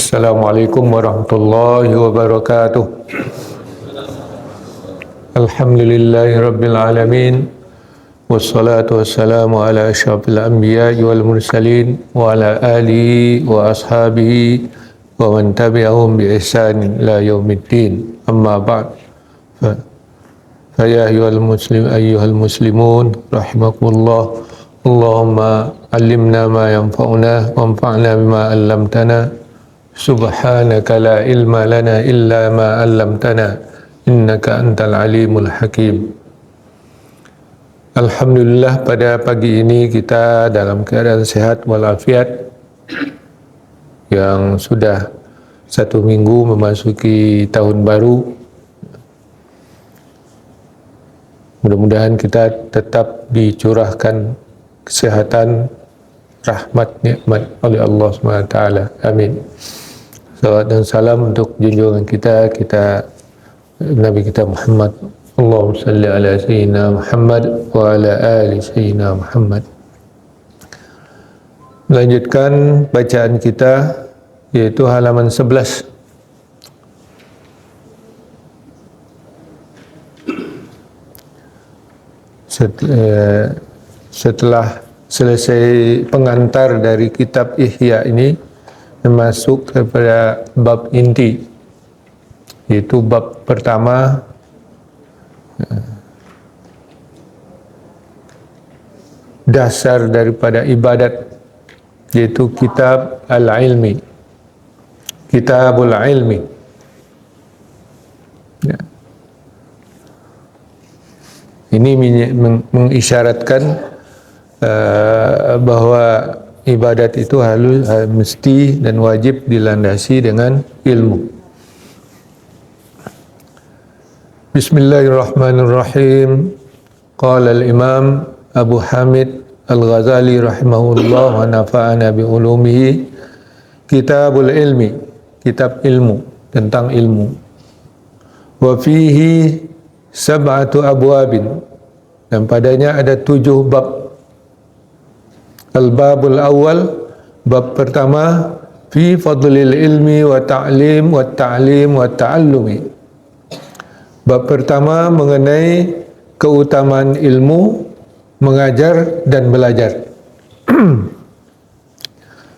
Assalamualaikum warahmatullahi wabarakatuh. Alhamdulillahi rabbil alamin. Wassalatu wassalamu ala asyrafil anbiya'i wal mursalin wa ala alihi wa ashabihi wa man tabi'ahum bi ihsan ila yaumiddin. Amma ba'd. Fa ya ayyuhal muslimun rahimakumullah. Allahumma 'allimna ma yanfa'una wanfa'na bima 'allamtana. Subhanaka la ilma lana illa ma 'allamtana innaka antal alimul hakim. Alhamdulillah, pada pagi ini kita dalam keadaan sehat walafiat, yang sudah 1 minggu memasuki tahun baru. Mudah-mudahan kita tetap dicurahkan kesehatan, rahmat, nikmat oleh Allah SWT. Amin. Salawat dan salam untuk junjungan kita Nabi kita Muhammad. Allahumma salli ala sayyidina Muhammad wa ala ali sayyidina Muhammad. Melanjutkan bacaan kita, yaitu halaman 11. Setelah selesai pengantar dari kitab Ihya ini, masuk kepada bab inti, yaitu bab pertama, dasar daripada ibadat, yaitu kitab al-ilmi, kitabul ilmi. Ya. Ini mengisyaratkan bahwa ibadat itu harus mesti dan wajib dilandasi dengan ilmu. Bismillahirrahmanirrahim. Qala al-Imam Abu Hamid Al-Ghazali rahimahullah wa nafa'ana bi ulumihi. Kitabul ilmi, kitab ilmu, tentang ilmu. Wa fihi sab'atu abwabin, dan padanya ada 7 bab. Al-babul awal, bab pertama, fi fadlil ilmi wa ta'lim wa ta'lim wa ta'allumi. Bab pertama mengenai keutamaan ilmu, mengajar dan belajar.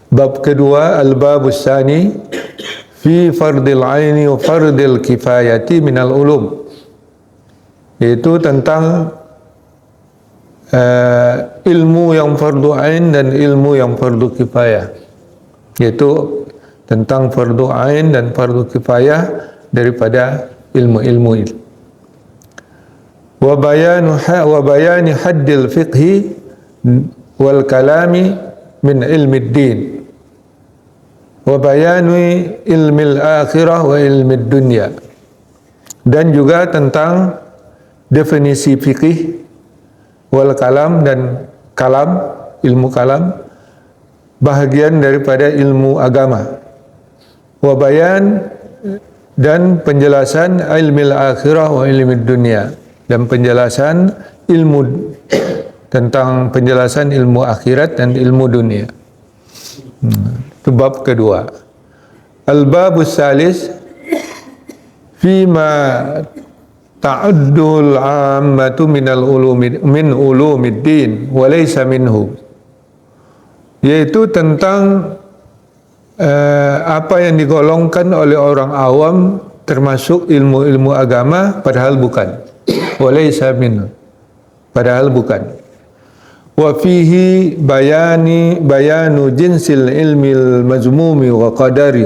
Bab kedua, al-babus tsani, fi fardil aini wa fardil kifayati minal ulum, yaitu tentang ilmu yang fardu ain dan ilmu yang fardu kifayah, yaitu tentang fardu ain dan fardu kifayah daripada ilmu-ilmu itu. Wa bayani haddil fiqhi wal kalami min ilmi din, wa bayani ilmil akhirah wa ilmid dunya, dan juga tentang definisi fikih wal kalam dan kalam, ilmu kalam, bahagian daripada ilmu agama. Wa bayan, dan penjelasan ilmil akhirah wa ilmid dunya, dan penjelasan ilmu, tentang penjelasan ilmu akhirat dan ilmu dunia. Itu bab kedua. Al-babus salis, fima ta'addul ammatu minal ulumi min ulumiddin wa laysa minhu, yaitu tentang apa yang digolongkan oleh orang awam termasuk ilmu-ilmu agama padahal bukan. Wa laysa minhu, padahal bukan. Wa fihi bayanu jinsil ilmil mazmumi wa qadari,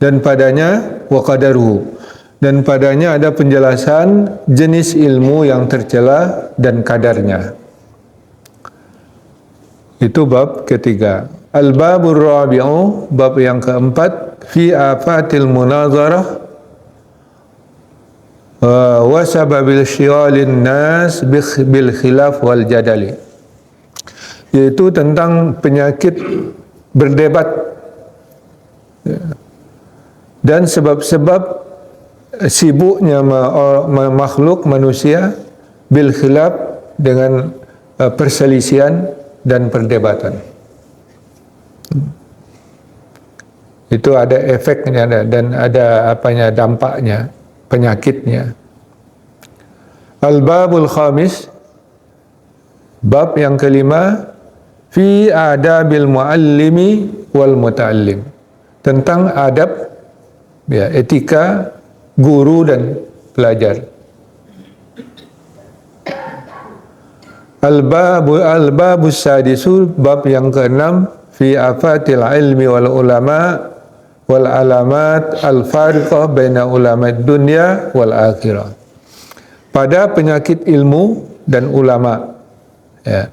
dan padanya wa qadaruhu, dan padanya ada penjelasan jenis ilmu yang tercela dan kadarnya. Itu bab ketiga. Al-babur rabi'u, bab yang keempat, fi afatil munazarah wa sababil syialin nas bil khilaf wal jadali, yaitu tentang penyakit berdebat dan sebab-sebab sibuknya makhluk manusia bil khilaf, dengan perselisihan dan perdebatan. Itu ada efeknya dan ada apanya, dampaknya, penyakitnya. Al-babul khamis, bab yang kelima, fi adabil muallimi wal muta'allim, tentang adab, ya, etika guru dan pelajar. Al-babu sadisu, bab yang keenam, fi afatil ilmi wal ulama wal alamat al-fariqah baina ulama dunya wal akhirah, pada penyakit ilmu dan ulama, ya,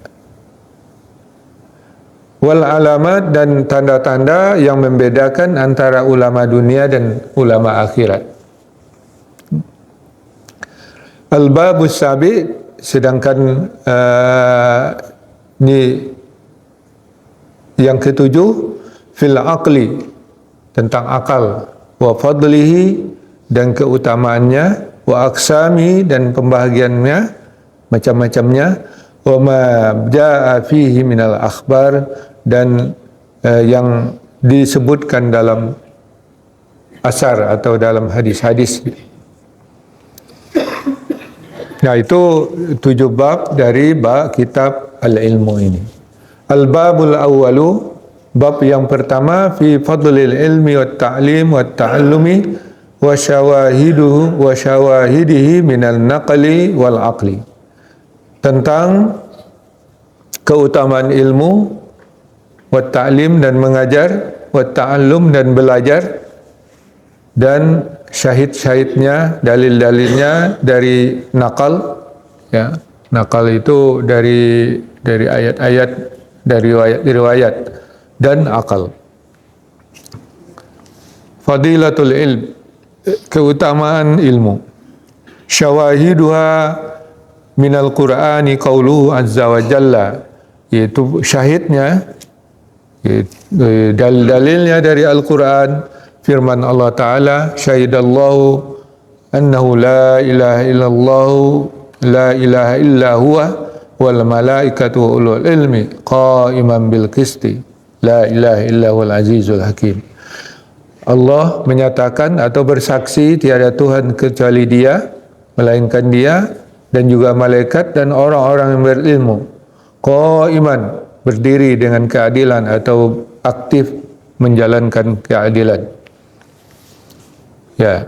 wal alamat, dan tanda-tanda yang membedakan antara ulama dunia dan ulama akhirat. Al-babus sabi, sedangkan ini yang ketujuh, fil aqli, tentang akal, wa fadlihi, dan keutamaannya, wa aqsami, dan pembahagiannya, macam-macamnya, wa ma jaa fihi minal akhbar, dan yang disebutkan dalam asar atau dalam hadis-hadis. Nah, itu 7 bab dari kitab Al-Ilmu ini. Al-babul awwalu, bab yang pertama, fi fadlil ilmi wat ta'lim wat ta'allumi wa syawahidihi minal naqli wal aqli, tentang keutamaan ilmu, wat ta'lim, dan mengajar, wat ta'allum, dan belajar, dan syahid-syahidnya, dalil-dalilnya dari nakal, ya, nakal itu dari ayat-ayat, dari riwayat dan akal. Fadilatul ilm, keutamaan ilmu. Syawahiduha minal qur'ani qauluhu azza wa jalla, yaitu syahidnya, dalil-dalilnya dari Al-Quran, firman Allah Ta'ala, syahidallahu annahu la ilaha illallah la ilaha illa huwa wal malaikatu wa ulul ilmi qa'iman bil qisti la ilaha illa huwal azizul hakim. Allah menyatakan atau bersaksi tiada Tuhan kecuali Dia, melainkan Dia, dan juga malaikat dan orang-orang yang berilmu, qa'iman, berdiri dengan keadilan atau aktif menjalankan keadilan. Ya.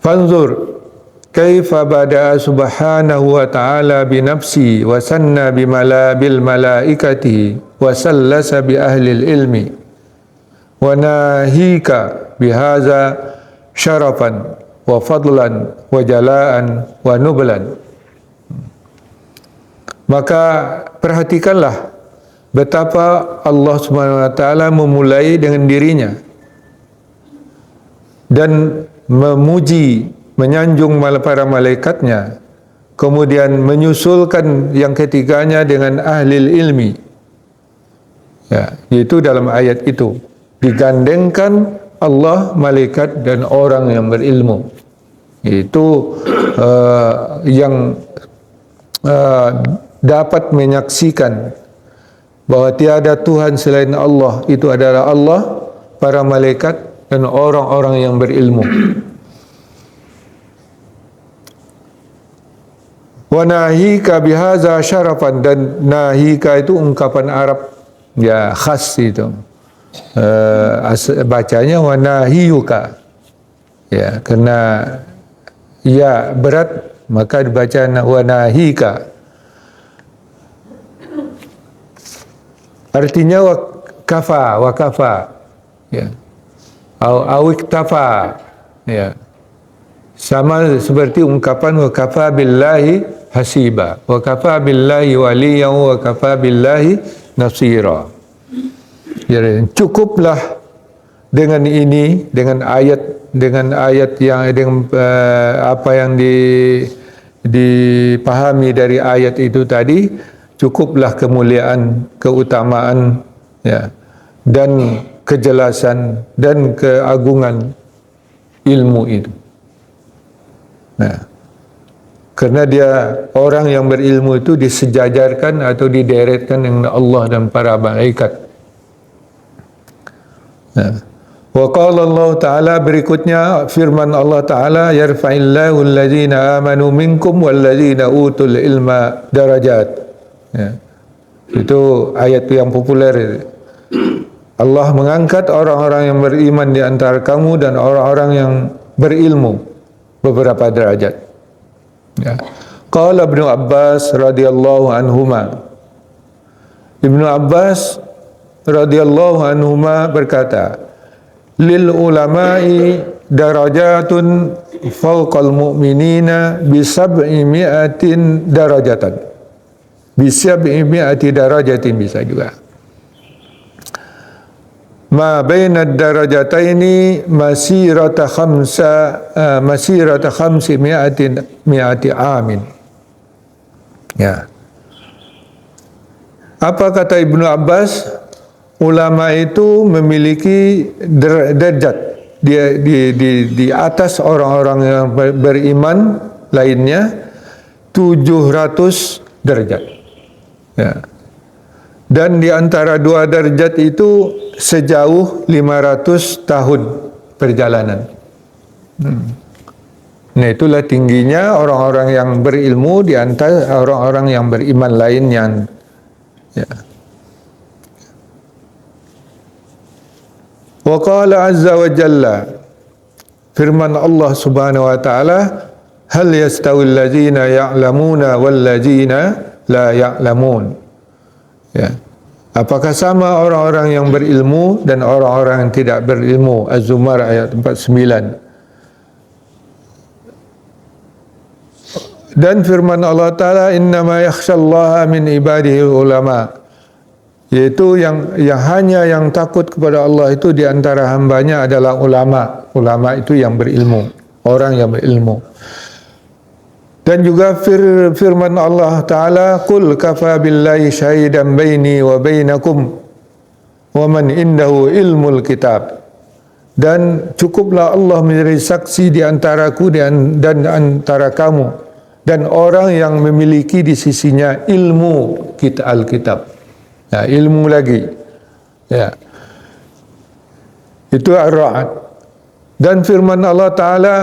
Fanzur kaifa bada'a subhanahu wa ta'ala bi nafsi wa sanna bil malaikati wa sallasa bi ahli ilmi wa nahika bi hadza syarafan wa fadlan wa jalaan wa nublan. Maka perhatikanlah betapa Allah Subhanahu wa taala memulai dengan dirinya dan memuji, menyanjung para malaikatnya, kemudian menyusulkan yang ketiganya dengan ahli ilmi, ya, yaitu dalam ayat itu digandengkan Allah, malaikat, dan orang yang berilmu. Itu yang dapat menyaksikan bahwa tiada Tuhan selain Allah, itu adalah Allah, para malaikat, dan orang-orang yang berilmu. Wa nahika bihaza syarafan, dan nahika itu ungkapan Arab, ya, khas itu. Bacanya wa nahiyuka, ya, karena ya berat maka dibaca wa nahika. Artinya wa kafa, ya, awik tafa, ya, sama seperti ungkapan wa kafa billahi hasiba, wa kafa billahi waliyan, wa kafa billahi nasira. Jadi cukuplah dengan ini, dengan ayat yang dengan apa yang dipahami dari ayat itu tadi, cukuplah kemuliaan, keutamaan, ya, dan kejelasan dan keagungan ilmu itu. Nah, karena dia orang yang berilmu itu disejajarkan atau dideretkan dengan Allah dan para malaikat. Nah. Wa qala Allah Ta'ala, berikutnya firman Allah Ta'ala, yarfa'illahu alladhina amanu minkum walladhina utul ilma darajat. Ya. Itu ayat yang populer. Allah mengangkat orang-orang yang beriman di antara kamu dan orang-orang yang berilmu beberapa derajat. Ya. Qala Ibnu Abbas radhiyallahu anhuma. Ibnu Abbas radhiyallahu anhuma berkata, lil ulama'i darajatun fawqal mu'minina bi sab'i mi'atin darajatan. Bi sab'i mi'ati darajatin bisa juga. Ma baina darajataini masirata khamsi mi'ati amin. Ya. Apa kata Ibnu Abbas? Ulama itu memiliki derajat di atas orang-orang yang beriman lainnya 700 derajat. Ya. Dan di antara dua derajat itu sejauh 500 tahun perjalanan. Nah, itulah tingginya orang-orang yang berilmu di antara orang-orang yang beriman lainnya. Ya. Wa qala azza wa jalla, firman Allah subhanahu wa ta'ala, hal yastawil ladzina ya'lamuna wal ladzina la ya'lamun. Ya. Apakah sama orang-orang yang berilmu dan orang-orang yang tidak berilmu? Az-Zumar ayat 49. Dan firman Allah Ta'ala, innama yakhshallaha min ibadihi ulama. Yaitu yang hanya yang takut kepada Allah itu di antara hambanya adalah ulama. Ulama itu yang berilmu, orang yang berilmu. Dan juga firman Allah Ta'ala, qul kafa billahi syahidan baini wa bainakum wa man indahu ilmul kitab. Dan cukuplah Allah menjadi saksi di antaraku dan antara kamu dan orang yang memiliki di sisinya ilmu Alkitab. Ya, ilmu lagi. Ya. Itu Ar-Ra'd. Dan firman Allah Ta'ala,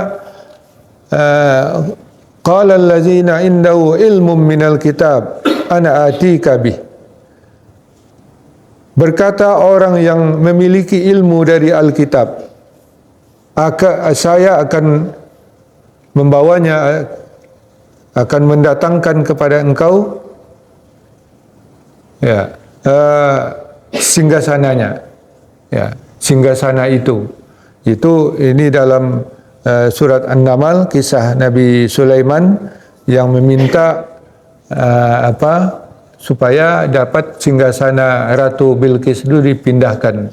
qala allazina indahu ilmun minal kitab ana atika bih. Berkata orang yang memiliki ilmu dari Alkitab, saya akan membawanya, akan mendatangkan kepada engkau ya singgasananya. Ya, singgasana itu ini dalam surat An-Naml, kisah Nabi Sulaiman yang meminta supaya dapat singgasana Ratu Bilqis itu dipindahkan.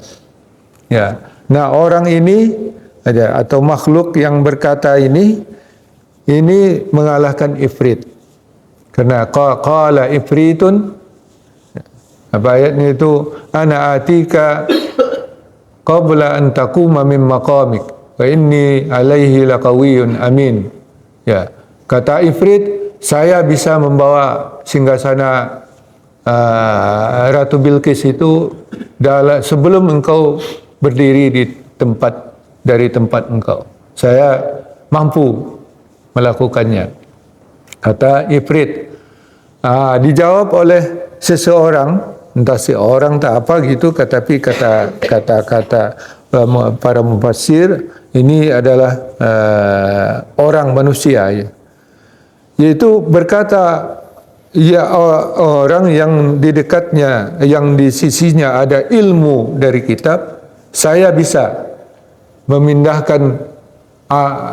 Ya. Nah, orang ini atau makhluk yang berkata ini mengalahkan Ifrit. Karena qala Ifritun, apa ayatnya itu, ana atika qabla an taquma min maqamik wa inni alaihi laqawiyyun amin. Ya, kata Ifrit, saya bisa membawa singgasana Ratu Bilqis itu sebelum engkau berdiri dari tempat engkau. Saya mampu melakukannya, kata Ifrit. Dijawab oleh seseorang, entah seorang tak apa gitu, tetapi kata para mufassir ini adalah orang manusia, ya. Yaitu berkata, ya, orang yang di dekatnya, yang di sisinya ada ilmu dari kitab, saya bisa memindahkan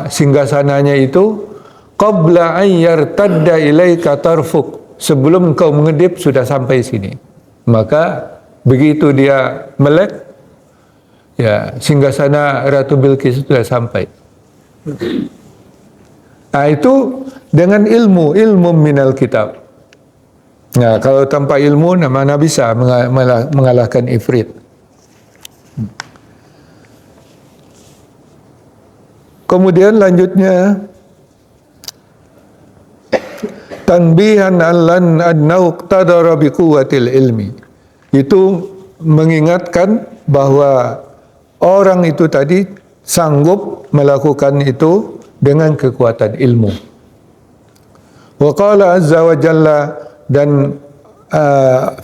singgasananya itu qabla an yartadda ilaika tarfuk, sebelum engkau mengedip sudah sampai sini. Maka begitu dia melek, ya, singgasana Ratu Bilqis sudah sampai. Nah, itu dengan ilmu minal kitab. Nah, kalau tanpa ilmu mana bisa mengalahkan Ifrit. Kemudian lanjutnya, tanbihan allan adnau qadara bi quwwatil ilmi. Itu mengingatkan bahwa orang itu tadi sanggup melakukan itu dengan kekuatan ilmu. Wa qala azza wa jalla, dan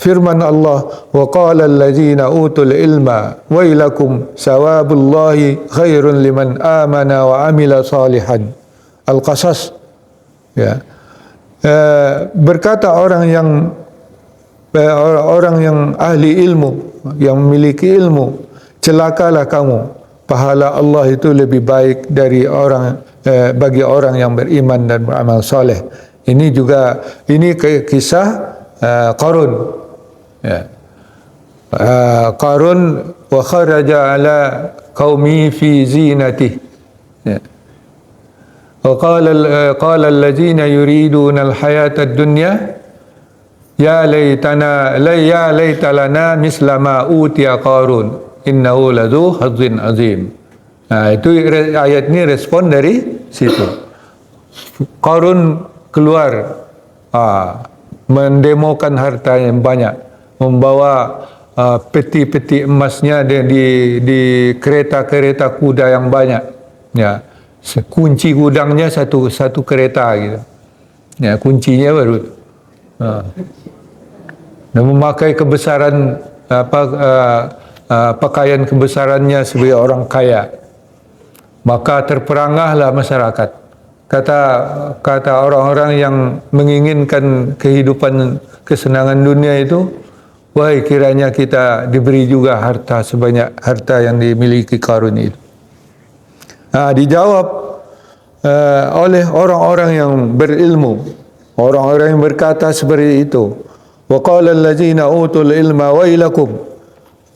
firman Allah, wa qala allazina utul ilma wailakum sawabullahi khairun liman amana wa amila salihan. Al-Qasas, ya. Berkata orang yang ahli ilmu, yang memiliki ilmu, celakalah kamu, pahala Allah itu lebih baik dari bagi orang yang beriman dan beramal soleh. Ini juga kisah Qarun, ya. Qarun wa kharaja ala qaumi fi zinatih, ya. Wa qala allazina yuriduna al-hayata ad-dunya ya laita lana misla ma utiya Qarun innahu ladzu hazzin azim. Itu ayat ini respon dari situ. Qarun keluar mendemokan harta yang banyak, membawa peti-peti emasnya di kereta-kereta kuda yang banyak, ya. Kunci gudangnya satu kereta gitu, ya, kuncinya baru. Dan memakai kebesaran pakaian kebesarannya sebagai orang kaya. Maka terperangahlah masyarakat. Kata orang-orang yang menginginkan kehidupan kesenangan dunia itu, wahai kiranya kita diberi juga harta sebanyak harta yang dimiliki Qarun itu. Dijawab oleh orang-orang yang berilmu, orang-orang yang berkata seperti itu. Wa qala allazina utul ilma wailakum,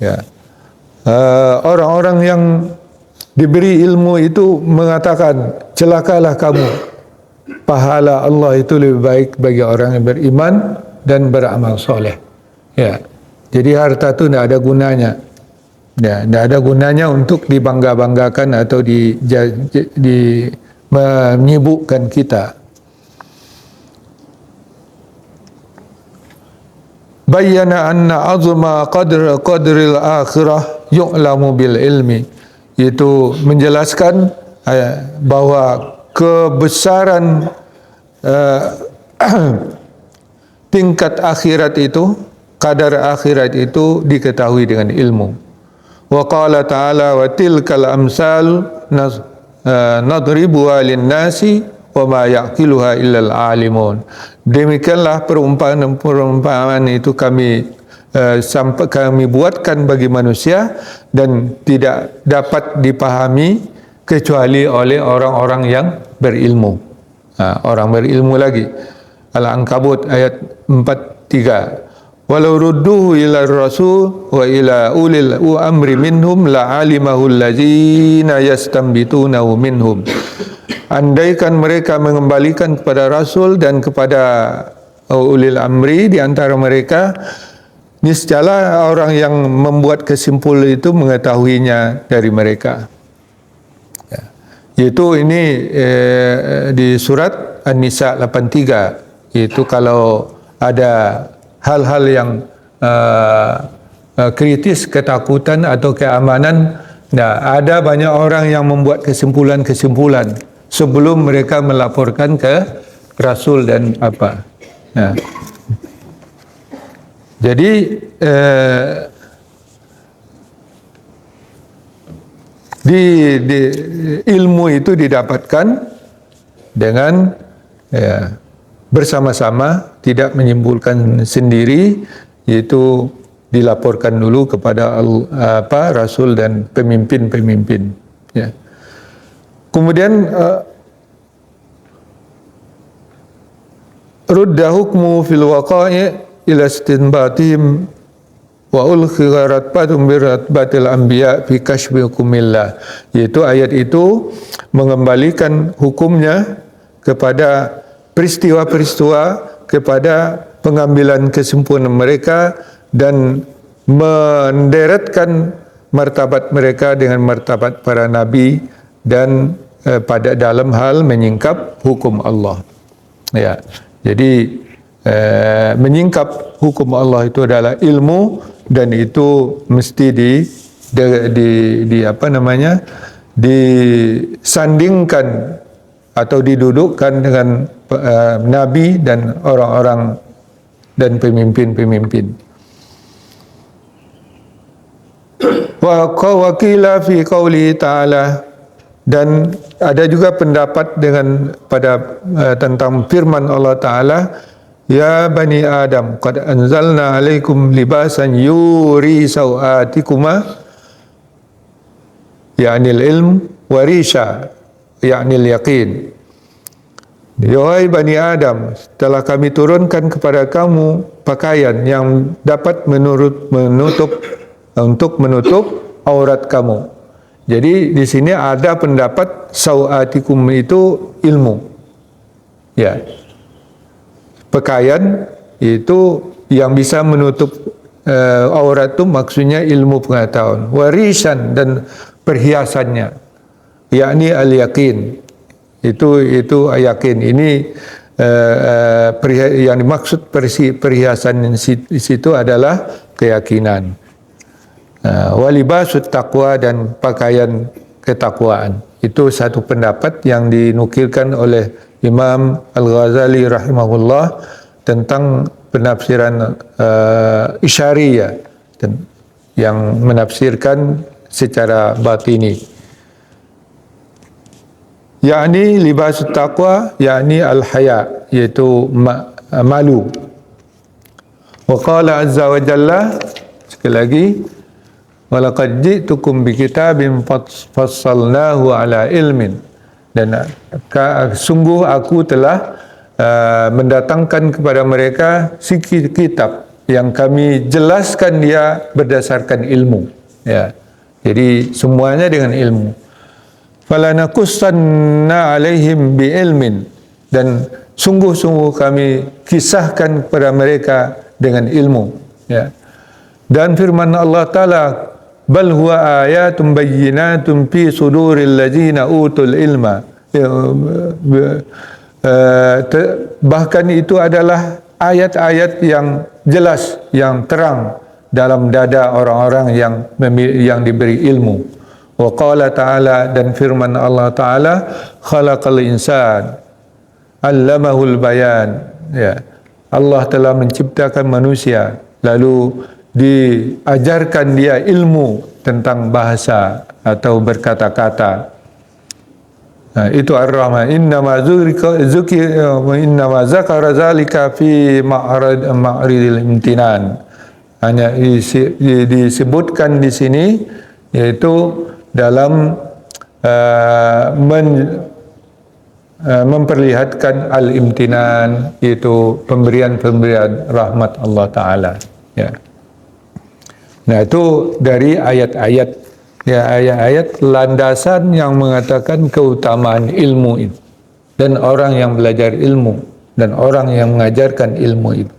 ya. Orang-orang yang diberi ilmu itu mengatakan, celakalah kamu, pahala Allah itu lebih baik bagi orang yang beriman dan beramal soleh, ya. Jadi harta itu tidak ada gunanya, ya, tidak ada gunanya untuk dibangga-banggakan atau menyibukkan kita. Bayyana anna azma qadril akhirah yu'lamu bil ilmi, itu menjelaskan bahwa kebesaran tingkat akhirat itu, kadar akhirat itu diketahui dengan ilmu. Wa qala ta'ala wa tilkal amsal nadribuha lin-nasi wa ma yaqiluha illal alimun. Demikianlah perumpamaan itu kami buatkan bagi manusia dan tidak dapat dipahami kecuali oleh orang-orang yang berilmu. Orang berilmu lagi. Al-Ankabut ayat 43. Walau rudduhu ila rasul wa ila ulil amri minhum la'alimahu allazina yastambitunahu minhum. Andaikan mereka mengembalikan kepada rasul dan kepada ulil amri di antara mereka, niscaya orang yang membuat kesimpulan itu mengetahuinya dari mereka. Ya. Yaitu ini di surat An-Nisa 83. Itu kalau ada hal-hal yang kritis, ketakutan atau keamanan, ada banyak orang yang membuat kesimpulan-kesimpulan sebelum mereka melaporkan ke Rasul dan apa. Nah, jadi di ilmu itu didapatkan dengan bersama-sama, tidak menyimpulkan sendiri, yaitu dilaporkan dulu kepada Rasul dan pemimpin-pemimpin. Ya. Kemudian rudda hukmu fil waqa'i ila istinbatihim wa ulkhirat patum biratbatil anbiya fi kashfi hukumillah, yaitu ayat itu mengembalikan hukumnya kepada peristiwa-peristiwa, kepada pengambilan kesimpulan mereka dan menderetkan martabat mereka dengan martabat para nabi dan pada dalam hal menyingkap hukum Allah. Ya, jadi menyingkap hukum Allah itu adalah ilmu dan itu mesti di apa namanya, disandingkan atau didudukkan dengan nabi dan orang-orang dan pemimpin-pemimpin. Wa qawqila fi qouli ta'ala, dan ada juga pendapat dengan pada tentang firman Allah Ta'ala, ya bani Adam qad anzalna alaikum libasan yuri sawatikuma, ya'nil ilm, wa risha, ya'nil yaqin. Wahai Bani Adam, telah kami turunkan kepada kamu pakaian yang dapat menutup aurat kamu. Jadi di sini ada pendapat sawatikum itu ilmu. Ya. Pakaian itu yang bisa menutup aurat itu maksudnya ilmu pengetahuan. Warisan dan perhiasannya, yakni al-yaqin. Itu yakin. Ini yang dimaksud perhiasan di situ adalah keyakinan. Walibasut taqwa, dan pakaian ketakwaan. Itu satu pendapat yang dinukilkan oleh Imam Al-Ghazali rahimahullah tentang penafsiran Isyariyah yang menafsirkan secara batini. Yakni libasut taqwa, yakni al-haya, yaitu malu. Wa qala azza wa jalla, sekali lagi, wa laqad ji'tukum bi kitabin fassalnahu ala ilmin, dan sungguh aku telah mendatangkan kepada mereka si kitab yang kami jelaskan dia berdasarkan ilmu. Ya. Jadi semuanya dengan ilmu. Falanakussanna alaihim bi ilmin, dan sungguh-sungguh kami kisahkan kepada mereka dengan ilmu. Ya. Dan firman Allah Ta'ala, bal huwa ayatun bayyinatun fi suduril ladzina utul ilma. Bahkan itu adalah ayat-ayat yang jelas, yang terang dalam dada orang-orang yang diberi ilmu. Wa qala ta'ala, dan firman Allah Ta'ala, khalaqal insan, allamahul bayan. Ya. Allah telah menciptakan manusia, lalu diajarkan dia ilmu tentang bahasa atau berkata-kata. Nah, itu Ar-Rahman. Innama zakara zalika fi ma'ridil imtinan. Hanya disebutkan di sini, yaitu dalam memperlihatkan al-imtinan, yaitu pemberian rahmat Allah Ta'ala. Ya. Nah, itu dari ayat-ayat, ya, ayat-ayat landasan yang mengatakan keutamaan ilmu itu, dan orang yang belajar ilmu, dan orang yang mengajarkan ilmu itu.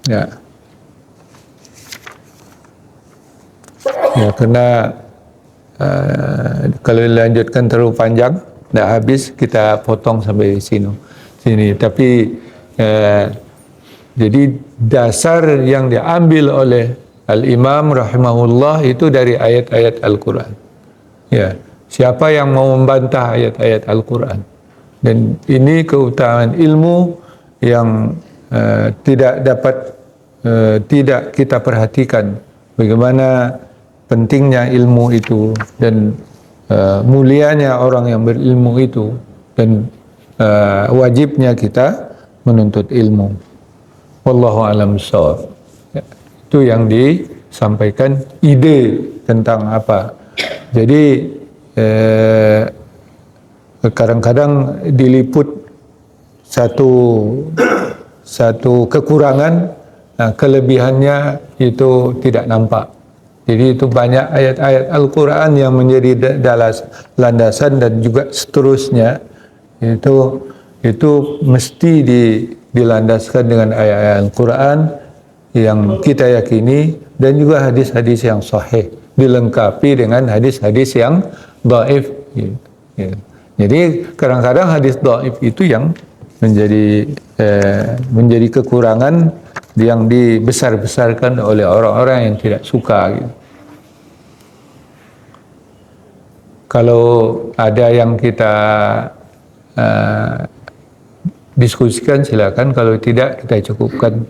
Ya. Ya, karena kalau dilanjutkan terlalu panjang, tidak habis, kita potong sampai sini. Tapi jadi dasar yang diambil oleh Al-Imam rahimahullah itu dari ayat-ayat Al-Quran. Ya, siapa yang mau membantah ayat-ayat Al-Quran? Dan ini keutamaan ilmu yang tidak kita perhatikan. Bagaimana pentingnya ilmu itu, dan mulianya orang yang berilmu itu, dan wajibnya kita menuntut ilmu. Wallahu a'lam bishawab. Ya, itu yang disampaikan ide tentang apa. Jadi kadang-kadang diliput satu kekurangan, nah, kelebihannya itu tidak nampak. Jadi itu banyak ayat-ayat Al-Quran yang menjadi landasan, dan juga seterusnya itu mesti dilandaskan dengan ayat-ayat Al-Quran yang kita yakini, dan juga hadis-hadis yang sahih, dilengkapi dengan hadis-hadis yang dhaif. Jadi kadang-kadang hadis dhaif itu yang menjadi kekurangan yang dibesar-besarkan oleh orang-orang yang tidak suka. Gitu. Kalau ada yang kita uh, diskusikan silakan, kalau tidak kita cukupkan.